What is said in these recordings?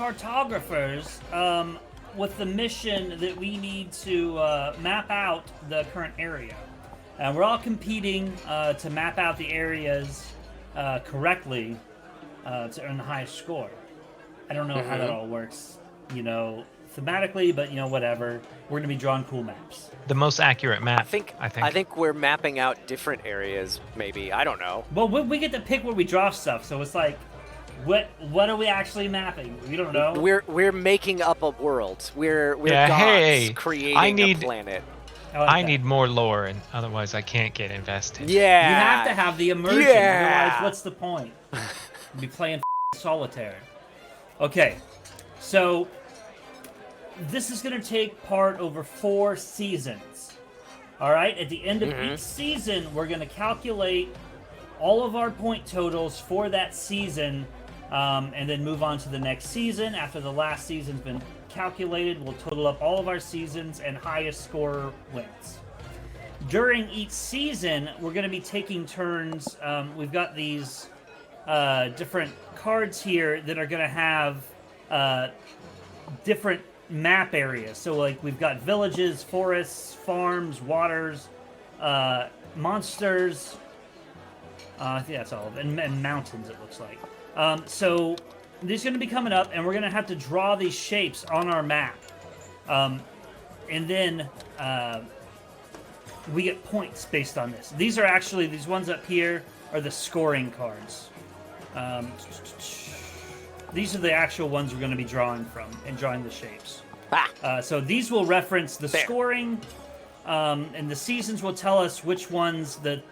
cartographers with the mission that we need to map out the current area. And we're all competing to map out the areas correctly to earn the highest score. I don't know how that all works, thematically, but whatever. We're gonna be drawing cool maps. The most accurate map. I think we're mapping out different areas. Maybe, I don't know. Well, we get to pick where we draw stuff, so it's like, what are we actually mapping? We don't know. We're making up a world. We're gods creating a planet. I need more lore, and otherwise I can't get invested. Yeah. You have to have the immersion. Yeah. Otherwise, what's the point? You'll be playing solitaire. Okay, so this is going to take part over 4 seasons. All right, at the end of each season, we're going to calculate all of our point totals for that season, and then move on to the next season. After the last season's been calculated, we'll total up all of our seasons, and highest scorer wins. During each season, we're going to be taking turns. We've got these different cards here that are going to have different map areas. So, like, we've got villages, forests, farms, waters, monsters. I think that's all of it, and mountains, it looks like. So these are going to be coming up, and we're going to have to draw these shapes on our map. And then we get points based on this. These are actually, these ones up here are the scoring cards. These are the actual ones we're going to be drawing from and drawing the shapes. So these will reference the scoring, and the seasons will tell us which ones that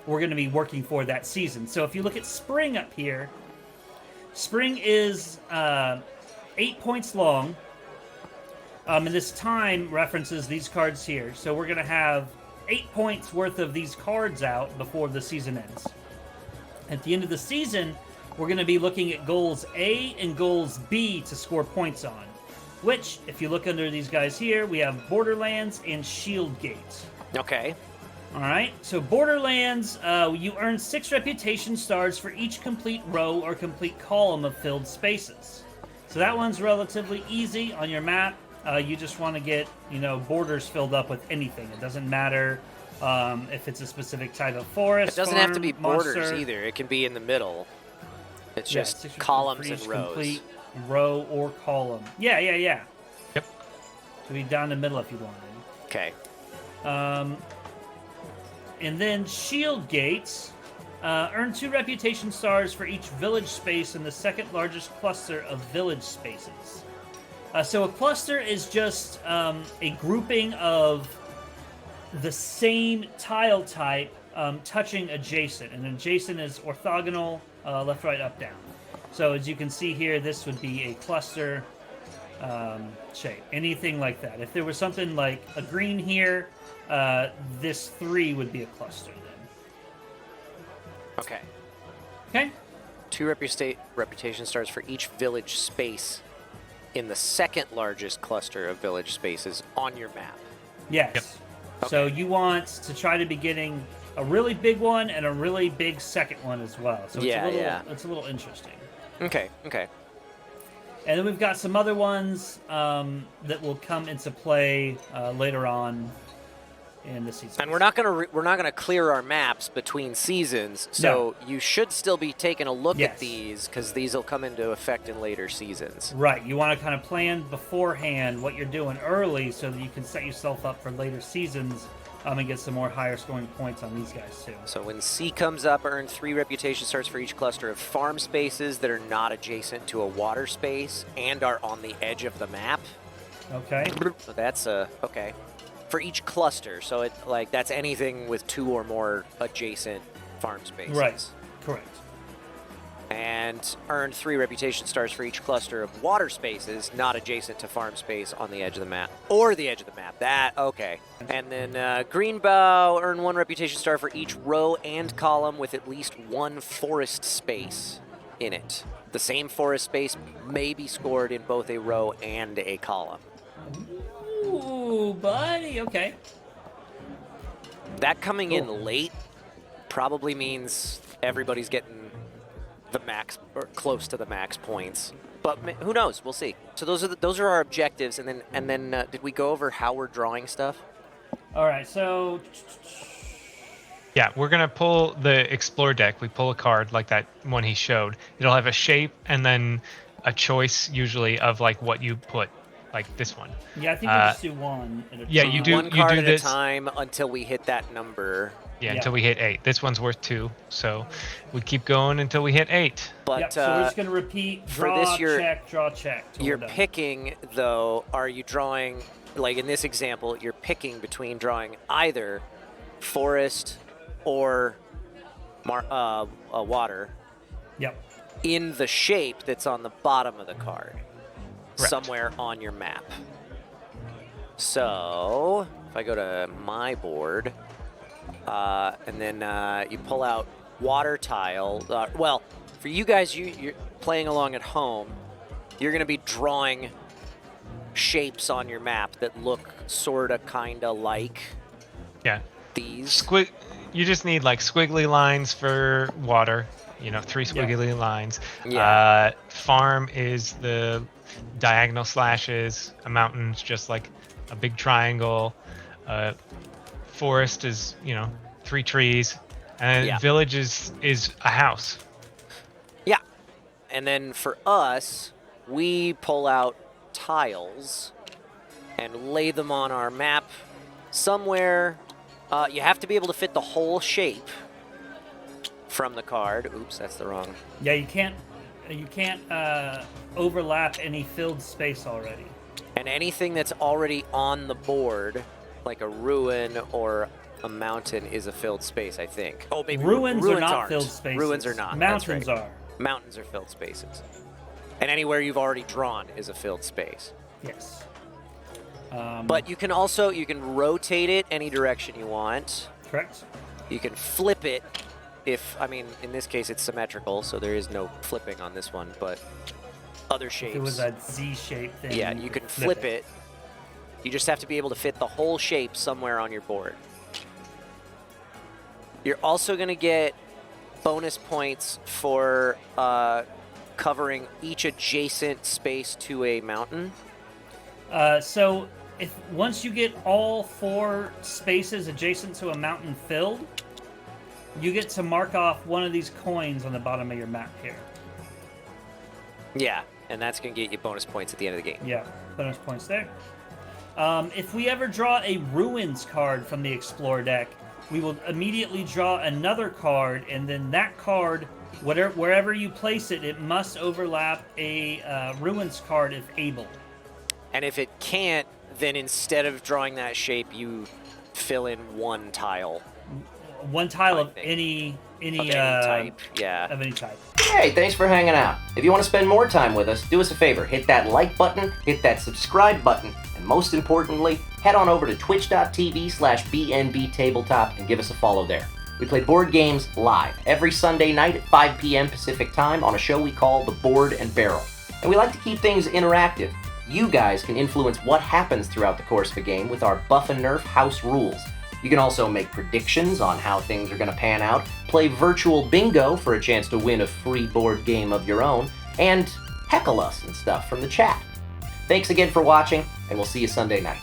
we're going to be working for that season. So if you look at spring up here, spring is 8 points long, and this time references these cards here. So we're going to have 8 points worth of these cards out before the season ends. At the end of the season, we're going to be looking at goals A and goals B to score points on, which, if you look under these guys here, we have Borderlands and Shield Gate. Okay. All right, so Borderlands, you earn 6 reputation stars for each complete row or complete column of filled spaces. So that one's relatively easy on your map. You just want to get, borders filled up with anything. It doesn't matter if it's a specific type of forest. It doesn't farm, have to be borders monster. Either. It can be in the middle. It's just columns and rows. Complete row or column. Yeah. Yep. So be down the middle if you wanted. Okay. And then Shield Gates earn 2 reputation stars for each village space in the second largest cluster of village spaces. So a cluster is just a grouping of the same tile type touching adjacent. And adjacent is orthogonal, left, right, up, down. So as you can see here, this would be a cluster shape. Anything like that. If there was something like a green here, this 3 would be a cluster then. Okay. Okay. 2 reputation stars for each village space in the second largest cluster of village spaces on your map. Yes. Yep. Okay. So you want to try to be getting a really big one and a really big second one as well. So it's a little interesting. Okay. And then we've got some other ones that will come into play later on in the season. And we're not gonna clear our maps between seasons, so you should still be taking a look at these because these will come into effect in later seasons. Right. You want to kind of plan beforehand what you're doing early so that you can set yourself up for later seasons and get some more higher scoring points on these guys too. So when C comes up, earn 3 reputation stars for each cluster of farm spaces that are not adjacent to a water space and are on the edge of the map. Okay. So that's okay. For each cluster, so that's anything with 2 or more adjacent farm spaces. Right. Correct. And earn 3 reputation stars for each cluster of water spaces not adjacent to farm space on the edge of the map. Or the edge of the map. Okay. And then green bow, earn 1 reputation star for each row and column with at least 1 forest space in it. The same forest space may be scored in both a row and a column. Ooh, buddy. Okay. That coming in late probably means everybody's getting the max or close to the max points. But who knows? We'll see. So those are our objectives, and then did we go over how we're drawing stuff? All right, so Yeah, we're gonna pull the explore deck. We pull a card like that one he showed. It'll have a shape and then a choice usually of like what you put, like this one. yeah, I think we just do one at a yeah, time. you do one card you do at this, a time until we hit that number. Yeah, Yeah. until we hit 8. This one's worth 2, so we keep going until we hit 8. But Yep, so we're just going to repeat draw, this, check, draw, check. till you're we're done. picking, though, are you drawing, like in this example, you're picking between drawing either forest or water Yep. in the shape that's on the bottom of the card, Correct. somewhere on your map. So if I go to my board, and then you pull out water tile. Well, for you guys, you're playing along at home, you're going to be drawing shapes on your map that look sort of kind of like Yeah. these. You just need like squiggly lines for water, 3 squiggly lines. Yeah. Farm is the diagonal slashes. A mountain's just like a big triangle. Forest is, 3 trees. And Yeah. village is a house. Yeah. And then for us, we pull out tiles and lay them on our map somewhere. You have to be able to fit the whole shape from the card. Oops, that's the wrong. Yeah, you can't overlap any filled space already. And anything that's already on the board, like a ruin or a mountain, is a filled space, I think. Oh, maybe Ruins are not aren't. filled spaces. Ruins are not. Mountains That's right. are. Mountains are filled spaces. And anywhere you've already drawn is a filled space. Yes. But you can also, rotate it any direction you want. Correct. You can flip it in this case it's symmetrical, so there is no flipping on this one, but other shapes. If it was a Z-shaped thing. Yeah, you can flip it. You just have to be able to fit the whole shape somewhere on your board. You're also going to get bonus points for covering each adjacent space to a mountain. So once you get all 4 spaces adjacent to a mountain filled, you get to mark off one of these coins on the bottom of your map here. Yeah, and that's going to get you bonus points at the end of the game. Yeah, bonus points there. If we ever draw a ruins card from the Explore deck, we will immediately draw another card, and then that card, wherever you place it, it must overlap a ruins card if able. And if it can't, then instead of drawing that shape, you fill in one tile. One tile I of think. any Type. Yeah. of any type. Hey, thanks for hanging out. If you want to spend more time with us, do us a favor. Hit that like button, hit that subscribe button, and most importantly, head on over to twitch.tv/BNB Tabletop and give us a follow there. We play board games live every Sunday night at 5 p.m. Pacific Time on a show we call The Board and Barrel. And we like to keep things interactive. You guys can influence what happens throughout the course of a game with our Buff and Nerf house rules. You can also make predictions on how things are going to pan out, play virtual bingo for a chance to win a free board game of your own, and heckle us and stuff from the chat. Thanks again for watching, and we'll see you Sunday night.